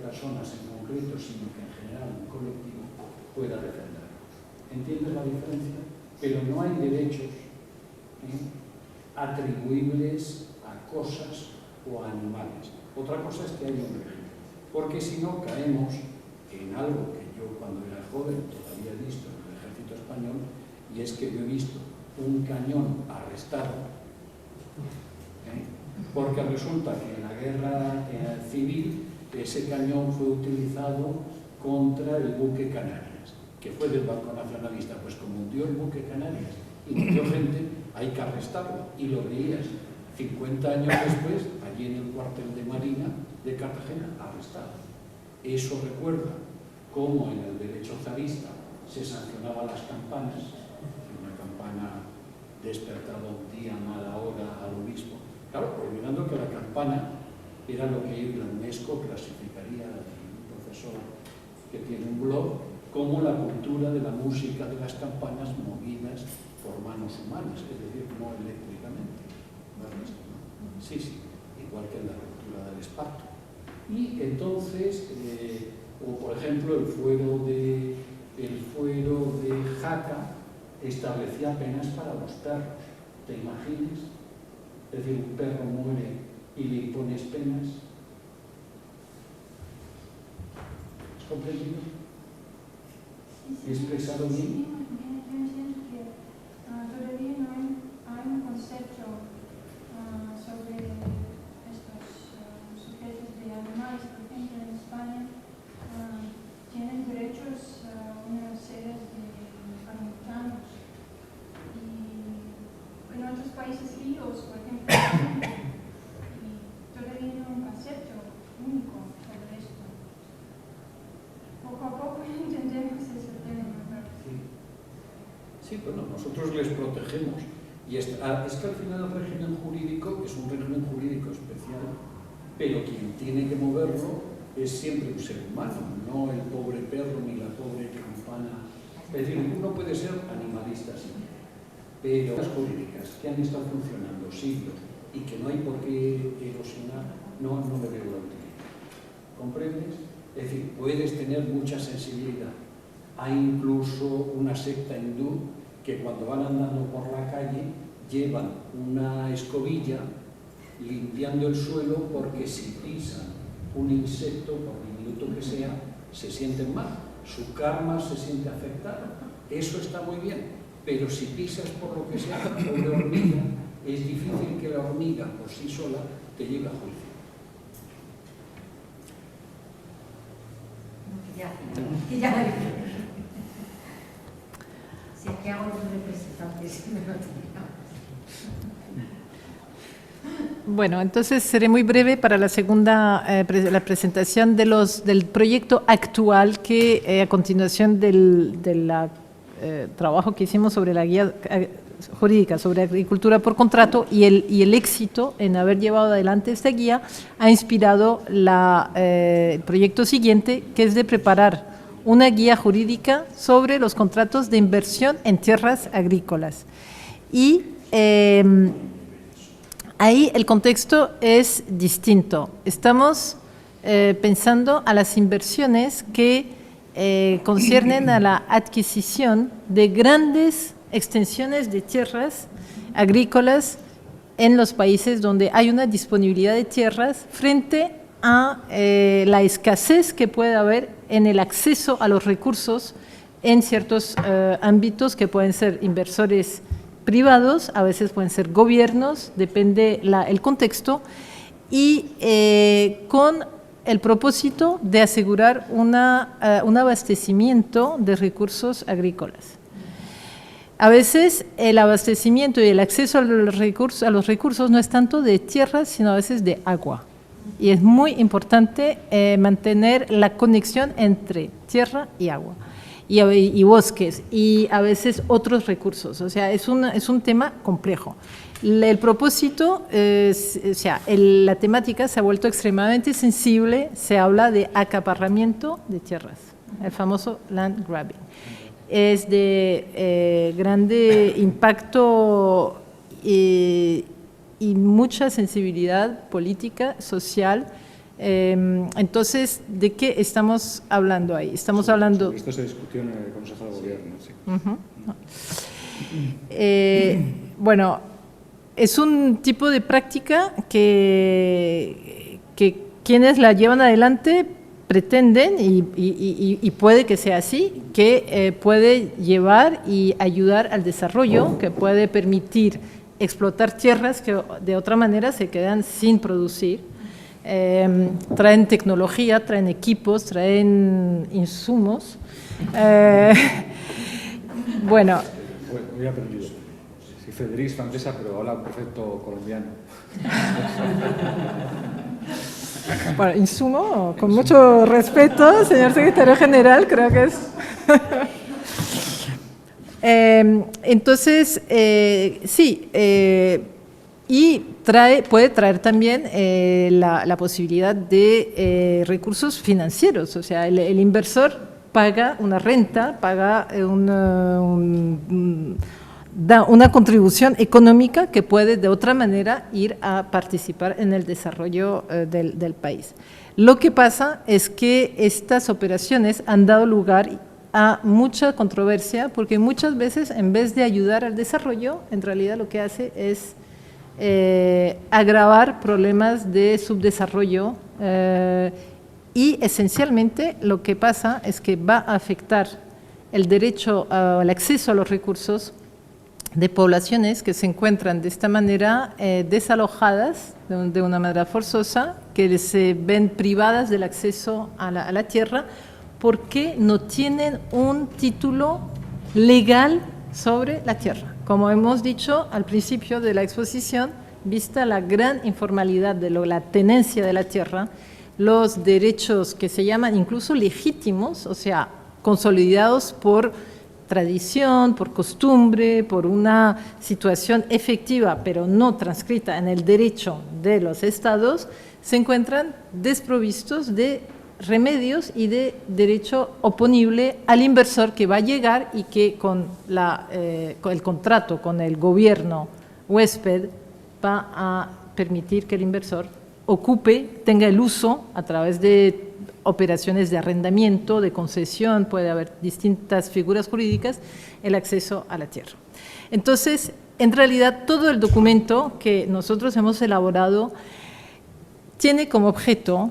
personas en concreto, sino que en general un colectivo pueda defenderlo. ¿Entiendes la diferencia? Pero no hay derechos atribuibles a cosas o a animales. Otra cosa es que haya un régimen, porque si no caemos en algo que yo cuando era joven todavía he visto en el ejército español, y es que yo he visto un cañón arrestado, porque resulta que en la guerra civil ese cañón fue utilizado contra el buque Canarias, que fue del Banco Nacionalista. Pues como hundió el buque Canarias y murió gente, hay que arrestarlo, y lo veías 50 años después allí en el cuartel de Marina de Cartagena, arrestado. Eso recuerda cómo en el derecho zarista se sancionaban las campanas, una campana despertaba un día a mala hora al obispo, claro, olvidando que la campana era lo que la UNESCO clasificaría, un profesor que tiene un blog, como la cultura de la música de las campanas movidas por manos humanas, es decir, no eléctricamente. Sí, igual que en la cultura del esparto. Y entonces, o por ejemplo, el fuero de Jaca establecía penas para los perros. ¿Te imaginas? Es decir, un perro muere y le impones penas. ¿Has comprendido? ¿He expresado bien? Sí, yo entiendo que todavía no hay un concepto sobre estos sujetos de animales. Por ejemplo, en España tienen derechos unas series de orangutanos. Y en otros países ríos, por ejemplo, todavía no hay un concepto único sobre esto. Poco a poco entendemos ese tema. Sí, bueno, nosotros les protegemos. Y es que al final el régimen jurídico es un régimen jurídico especial, pero quien tiene que moverlo es siempre un ser humano, no el pobre perro ni la pobre campana. Es decir, uno puede ser animalista, sí, pero las jurídicas que han estado funcionando siglos y que no hay por qué erosionar, no le veo la utilidad. ¿Comprendes? Es decir, puedes tener mucha sensibilidad. Hay incluso una secta hindú que cuando van andando por la calle llevan una escobilla limpiando el suelo porque si pisan un insecto, por diminuto que sea, se sienten mal. Su karma se siente afectado. Eso está muy bien, pero si pisas por lo que sea una hormiga, es difícil que la hormiga por sí sola te llegue a juicio. Ya. Si aquí hago los representantes, me lo teníamos. Bueno, entonces seré muy breve para la segunda la presentación del proyecto actual que a continuación del trabajo que hicimos sobre la guía jurídica sobre agricultura por contrato y el éxito en haber llevado adelante esta guía ha inspirado el proyecto siguiente, que es de preparar una guía jurídica sobre los contratos de inversión en tierras agrícolas. Y ahí el contexto es distinto. Estamos pensando a las inversiones que conciernen a la adquisición de grandes extensiones de tierras agrícolas en los países donde hay una disponibilidad de tierras frente a la escasez que puede haber en el acceso a los recursos en ciertos ámbitos que pueden ser inversores privados, a veces pueden ser gobiernos, depende el contexto, y con el propósito de asegurar un abastecimiento de recursos agrícolas. A veces el abastecimiento y el acceso a los recursos no es tanto de tierras, sino a veces de agua. Y es muy importante mantener la conexión entre tierra y agua, y bosques, y a veces otros recursos. O sea, es un tema complejo. El propósito, la temática se ha vuelto extremadamente sensible, se habla de acaparamiento de tierras, el famoso land grabbing. Es de grande impacto y mucha sensibilidad política, social. Entonces, ¿de qué estamos hablando ahí? Estamos hablando... Esto se discutió en el Consejo de Gobierno, sí. Bueno, es un tipo de práctica que quienes la llevan adelante pretenden, y puede que sea así, que puede llevar y ayudar al desarrollo, que puede permitir explotar tierras que de otra manera se quedan sin producir. Traen tecnología, traen equipos, traen insumos. Bueno. Hoy he aprendido. Sí, Federic es francesa, pero habla perfecto colombiano. Bueno, insumo, con mucho respeto, señor secretario general, creo que es. Entonces, sí, y puede traer también la posibilidad de recursos financieros. O sea, el inversor paga una renta, paga una contribución económica que puede de otra manera ir a participar en el desarrollo del país. Lo que pasa es que estas operaciones han dado lugar a mucha controversia, porque muchas veces, en vez de ayudar al desarrollo, en realidad lo que hace es agravar problemas de subdesarrollo, y esencialmente lo que pasa es que va a afectar el derecho al acceso a los recursos de poblaciones que se encuentran de esta manera desalojadas de una manera forzosa, que se ven privadas del acceso a la tierra porque no tienen un título legal sobre la tierra. Como hemos dicho al principio de la exposición, vista la gran informalidad de la tenencia de la tierra, los derechos que se llaman incluso legítimos, o sea, consolidados por tradición, por costumbre, por una situación efectiva, pero no transcrita en el derecho de los estados, se encuentran desprovistos de remedios y de derecho oponible al inversor que va a llegar y que con el contrato con el gobierno huésped va a permitir que el inversor ocupe, tenga el uso a través de operaciones de arrendamiento, de concesión, puede haber distintas figuras jurídicas, el acceso a la tierra. Entonces, en realidad, todo el documento que nosotros hemos elaborado tiene como objeto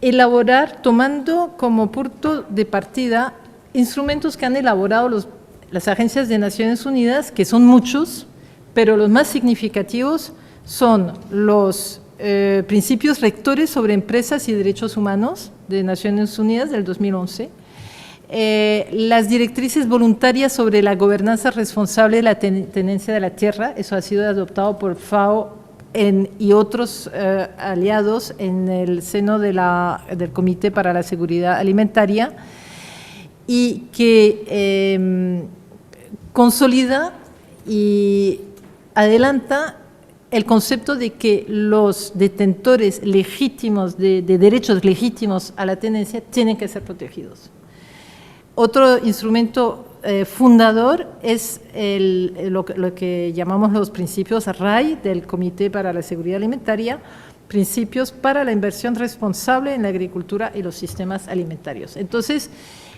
elaborar, tomando como punto de partida instrumentos que han elaborado las agencias de Naciones Unidas, que son muchos, pero los más significativos son los principios rectores sobre empresas y derechos humanos de Naciones Unidas del 2011, las directrices voluntarias sobre la gobernanza responsable de la tenencia de la tierra, eso ha sido adoptado por FAO y otros aliados en el seno del Comité para la Seguridad Alimentaria, y que consolida y adelanta el concepto de que los detentores legítimos de derechos legítimos a la tenencia tienen que ser protegidos. Otro instrumento fundador es lo que llamamos los principios RAI del Comité para la Seguridad Alimentaria, principios para la inversión responsable en la agricultura y los sistemas alimentarios. Entonces,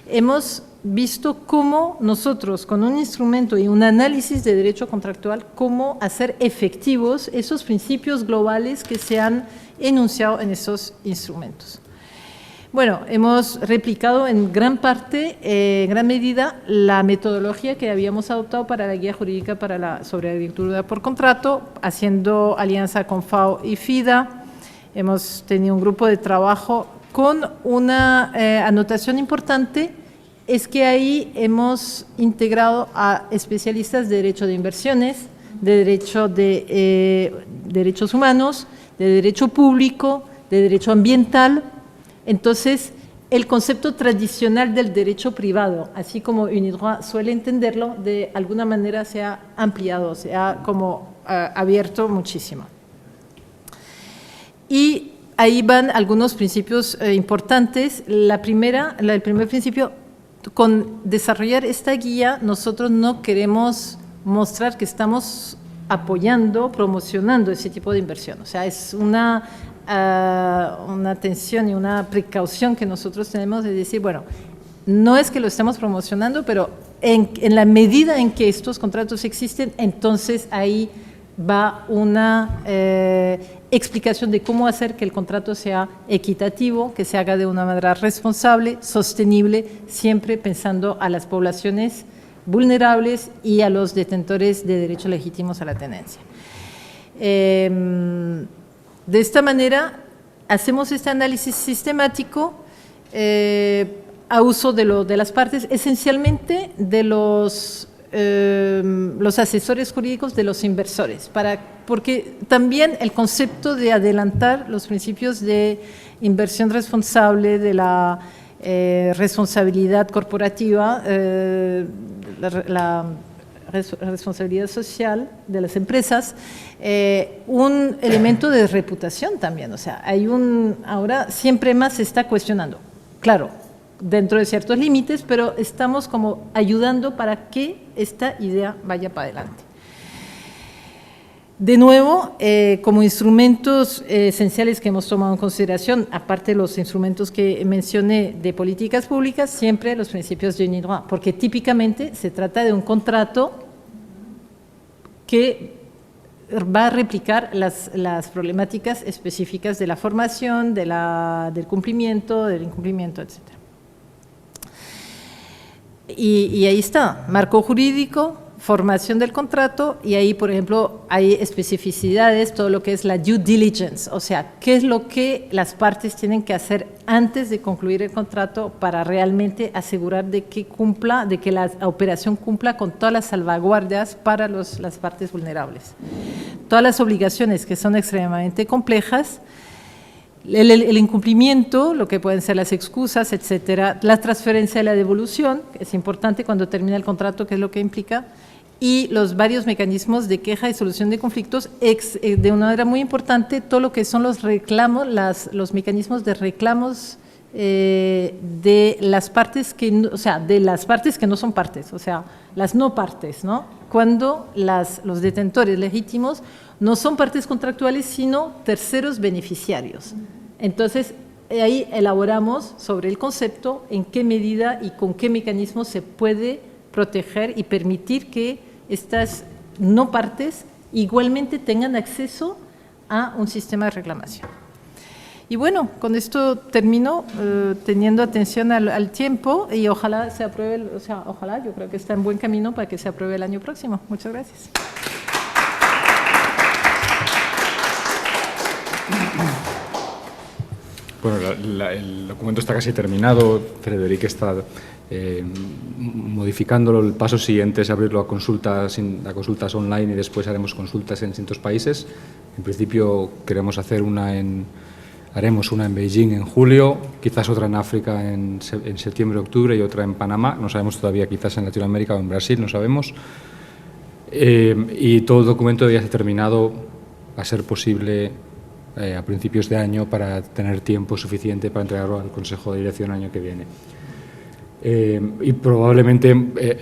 hemos visto cómo nosotros, con un instrumento y un análisis de derecho contractual, cómo hacer efectivos esos principios globales que se han enunciado en esos instrumentos. Bueno, hemos replicado en gran parte, en gran medida, la metodología que habíamos adoptado para la guía jurídica sobre agricultura por contrato, haciendo alianza con FAO y FIDA. Hemos tenido un grupo de trabajo con una anotación importante, es que ahí hemos integrado a especialistas de derecho de inversiones, de derecho de derechos humanos, de derecho público, de derecho ambiental. Entonces, el concepto tradicional del derecho privado, así como UNIDROIT suele entenderlo, de alguna manera se ha ampliado, se ha como abierto muchísimo. Y ahí van algunos principios importantes. El primer principio, con desarrollar esta guía, nosotros no queremos mostrar que estamos apoyando, promocionando ese tipo de inversión. O sea, es una atención y una precaución que nosotros tenemos de decir, bueno, no es que lo estemos promocionando, pero en la medida en que estos contratos existen, entonces ahí va una explicación de cómo hacer que el contrato sea equitativo, que se haga de una manera responsable, sostenible, siempre pensando a las poblaciones vulnerables y a los detentores de derechos legítimos a la tenencia. De esta manera, hacemos este análisis sistemático a uso de las partes, esencialmente de los asesores jurídicos de los inversores, porque también el concepto de adelantar los principios de inversión responsable, de la responsabilidad corporativa, la responsabilidad social de las empresas, un elemento de reputación también. O sea, ahora siempre más se está cuestionando, claro, dentro de ciertos límites, pero estamos como ayudando para que esta idea vaya para adelante. De nuevo, como instrumentos esenciales que hemos tomado en consideración, aparte de los instrumentos que mencioné de políticas públicas, siempre los principios de Unidroit, porque típicamente se trata de un contrato que va a replicar las problemáticas específicas de la formación, del cumplimiento, del incumplimiento, etc. Y ahí está, marco jurídico, formación del contrato, y ahí, por ejemplo, hay especificidades, todo lo que es la due diligence, o sea, qué es lo que las partes tienen que hacer antes de concluir el contrato para realmente asegurar de que cumpla, de que la operación cumpla con todas las salvaguardias para las partes vulnerables. Todas las obligaciones que son extremadamente complejas, el incumplimiento, lo que pueden ser las excusas, etcétera, la transferencia y la devolución, que es importante cuando termina el contrato, qué es lo que implica, y los varios mecanismos de queja y solución de conflictos, de una manera muy importante, todo lo que son los reclamos, los mecanismos de reclamos de las partes que, o sea, de las partes que no son partes, o sea, las no partes, ¿no? Cuando los detentores legítimos no son partes contractuales, sino terceros beneficiarios. Entonces, ahí elaboramos sobre el concepto, en qué medida y con qué mecanismo se puede proteger y permitir que estas no partes igualmente tengan acceso a un sistema de reclamación. Y bueno, con esto termino, teniendo atención al tiempo, y ojalá se apruebe, o sea, ojalá, yo creo que está en buen camino para que se apruebe el año próximo. Muchas gracias. Bueno, el documento está casi terminado. Frederic está modificándolo. El paso siguiente es abrirlo a consultas online y después haremos consultas en distintos países. En principio queremos hacer haremos una en Beijing en julio, quizás otra en África en septiembre, octubre y otra en Panamá. No sabemos todavía, quizás en Latinoamérica o en Brasil, no sabemos. Y todo el documento ya está terminado, a ser posible a principios de año, para tener tiempo suficiente para entregarlo al Consejo de Dirección el año que viene. Y probablemente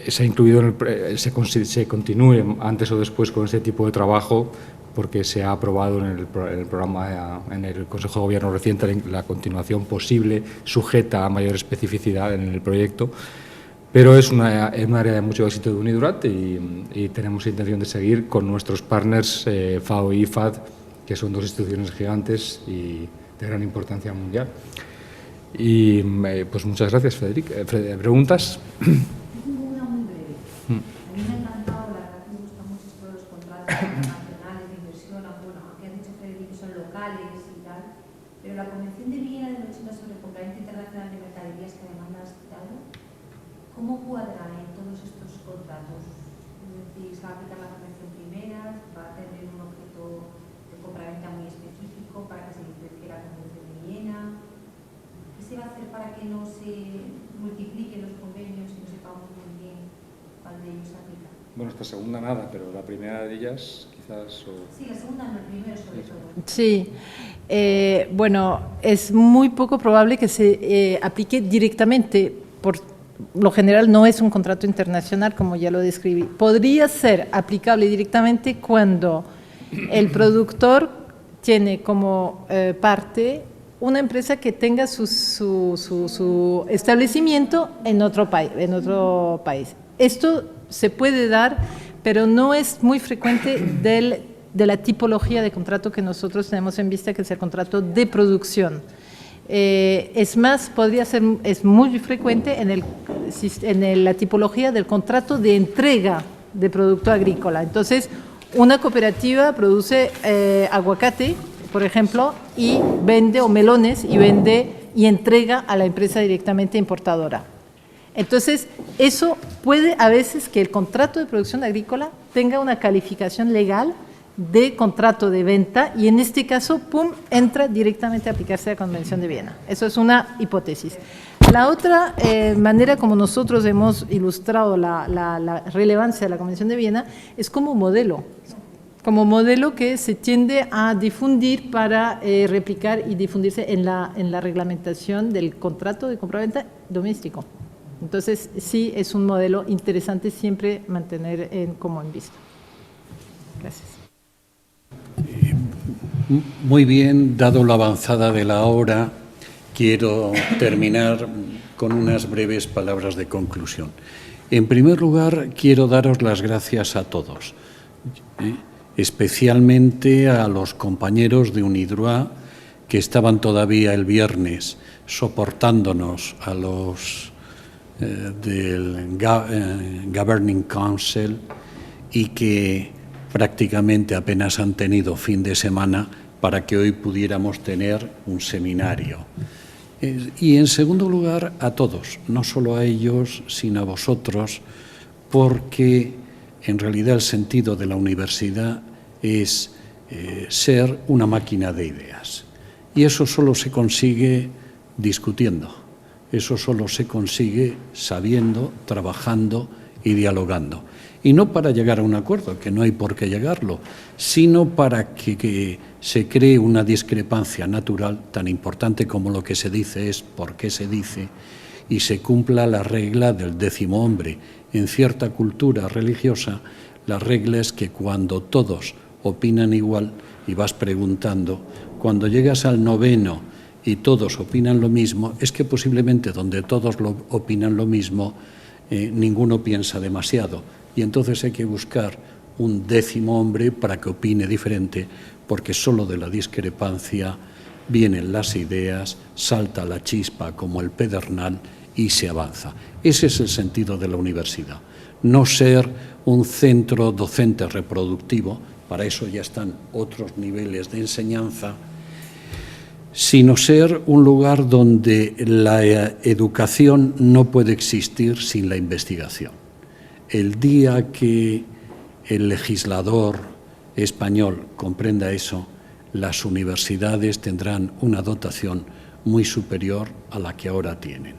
se ha incluido se continúe antes o después con este tipo de trabajo, porque se ha aprobado en el programa, en el Consejo de Gobierno reciente, la continuación posible, sujeta a mayor especificidad en el proyecto. Pero es un área de mucho éxito de UNIDROIT y tenemos intención de seguir con nuestros partners FAO y IFAD, que son dos instituciones gigantes y de gran importancia mundial. Y pues muchas gracias, Frederic. ¿Preguntas? Tengo una muy breve. A mí me ha encantado, la verdad que me gustan mucho todos los contratos internacionales de inversión, bueno, aunque has dicho, Frederic, que son locales y tal, pero la Convención de Viena del 80 sobre compraventa internacional de mercaderías, que además la has citado, ¿cómo cuadra en todos estos contratos? Es decir, ¿se va a aplicar la Convención primera? ¿Va a tener un objeto de compraventa muy específico para que se diferencie la Convención de Viena? ¿Qué se va a hacer para que no se multipliquen los convenios y no sepamos muy bien cuál de ellos se aplica? Bueno, esta segunda nada, pero la primera de ellas quizás... Sí, la segunda no, el primero sobre todo. Sí, bueno, es muy poco probable que se aplique directamente. Por lo general no es un contrato internacional, como ya lo describí. Podría ser aplicable directamente cuando el productor tiene como parte una empresa que tenga su establecimiento en otro país. Esto se puede dar, pero no es muy frecuente de la tipología de contrato que nosotros tenemos en vista, que es el contrato de producción. Es más, es muy frecuente en la tipología del contrato de entrega de producto agrícola. Entonces, una cooperativa produce aguacate, por ejemplo, y vende, o melones, y vende y entrega a la empresa directamente importadora. Entonces, eso puede a veces que el contrato de producción agrícola tenga una calificación legal de contrato de venta, y en este caso, ¡pum!, entra directamente a aplicarse la Convención de Viena. Eso es una hipótesis. La otra manera como nosotros hemos ilustrado la relevancia de la Convención de Viena es como modelo que se tiende a difundir para replicar y difundirse en la reglamentación del contrato de compraventa doméstico. Entonces, sí, es un modelo interesante siempre mantener como en vista. Gracias. Muy bien, dado la avanzada de la hora, quiero terminar con unas breves palabras de conclusión. En primer lugar, quiero daros las gracias a todos, especialmente a los compañeros de UNIDROIT que estaban todavía el viernes soportándonos, a los del Governing Council, y que prácticamente apenas han tenido fin de semana para que hoy pudiéramos tener un seminario. Y en segundo lugar, a todos, no solo a ellos, sino a vosotros, porque en realidad el sentido de la universidad es ser una máquina de ideas. Y eso solo se consigue discutiendo, eso solo se consigue sabiendo, trabajando y dialogando. Y no para llegar a un acuerdo, que no hay por qué llegarlo, sino para que se cree una discrepancia natural tan importante como lo que se dice es por qué se dice, y se cumpla la regla del 10º hombre. En cierta cultura religiosa, la regla es que cuando todos opinan igual y vas preguntando, cuando llegas al 9º y todos opinan lo mismo, es que posiblemente donde todos opinan lo mismo, ninguno piensa demasiado. Y entonces hay que buscar un 10º hombre para que opine diferente, porque solo de la discrepancia vienen las ideas, salta la chispa como el pedernal y se avanza. Ese es el sentido de la universidad. No ser un centro docente reproductivo, para eso ya están otros niveles de enseñanza, sino ser un lugar donde la educación no puede existir sin la investigación. El día que el legislador español comprenda eso, las universidades tendrán una dotación muy superior a la que ahora tienen.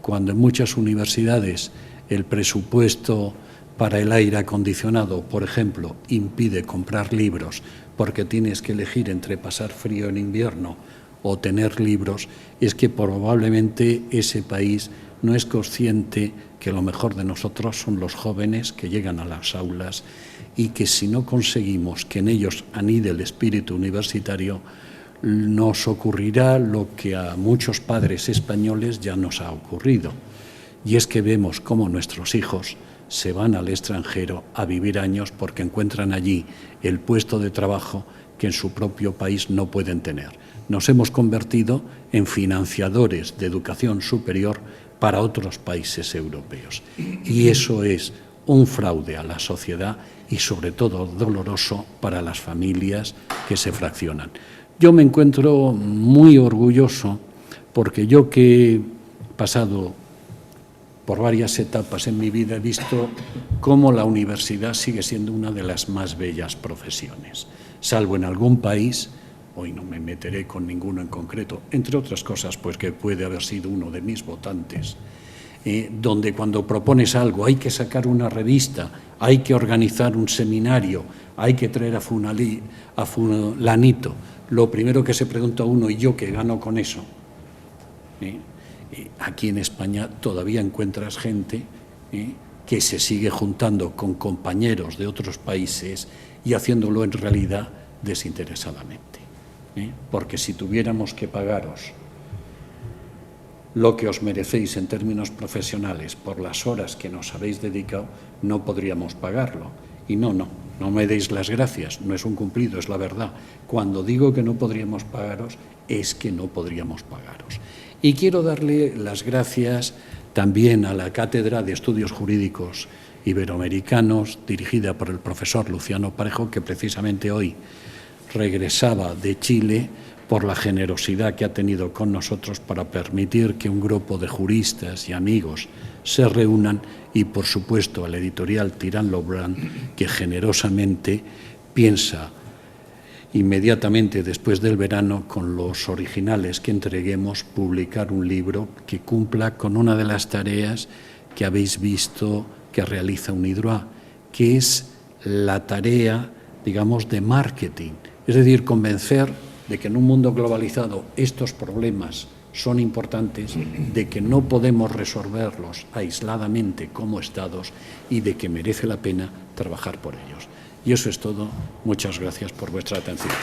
Cuando en muchas universidades el presupuesto para el aire acondicionado, por ejemplo, impide comprar libros porque tienes que elegir entre pasar frío en invierno o tener libros, es que probablemente ese país no es consciente que lo mejor de nosotros son los jóvenes que llegan a las aulas y que si no conseguimos que en ellos anide el espíritu universitario, nos ocurrirá lo que a muchos padres españoles ya nos ha ocurrido, y es que vemos cómo nuestros hijos se van al extranjero a vivir años porque encuentran allí el puesto de trabajo que en su propio país no pueden tener. Nos hemos convertido en financiadores de educación superior para otros países europeos. Y eso es un fraude a la sociedad y sobre todo doloroso para las familias que se fraccionan. Yo me encuentro muy orgulloso porque yo, que he pasado por varias etapas en mi vida, he visto cómo la universidad sigue siendo una de las más bellas profesiones, salvo en algún país, hoy no me meteré con ninguno en concreto, entre otras cosas, pues que puede haber sido uno de mis votantes, donde cuando propones algo hay que sacar una revista, hay que organizar un seminario, hay que traer a fulanito, lo primero que se pregunta uno, ¿y yo qué gano con eso? Aquí en España todavía encuentras gente que se sigue juntando con compañeros de otros países y haciéndolo en realidad desinteresadamente. Porque si tuviéramos que pagaros lo que os merecéis en términos profesionales por las horas que nos habéis dedicado, no podríamos pagarlo. Y no me deis las gracias, no es un cumplido, es la verdad. Cuando digo que no podríamos pagaros, es que no podríamos pagaros. Y quiero darle las gracias también a la Cátedra de Estudios Jurídicos Iberoamericanos, dirigida por el profesor Luciano Parejo, que precisamente hoy regresaba de Chile, por la generosidad que ha tenido con nosotros para permitir que un grupo de juristas y amigos se reúnan, y por supuesto al editorial Tirán Lobran, que generosamente piensa inmediatamente después del verano, con los originales que entreguemos, publicar un libro que cumpla con una de las tareas que habéis visto que realiza UNIDROIT, que es la tarea, digamos, de marketing, es decir, convencer de que en un mundo globalizado estos problemas son importantes, de que no podemos resolverlos aisladamente como estados y de que merece la pena trabajar por ellos. Y eso es todo. Muchas gracias por vuestra atención.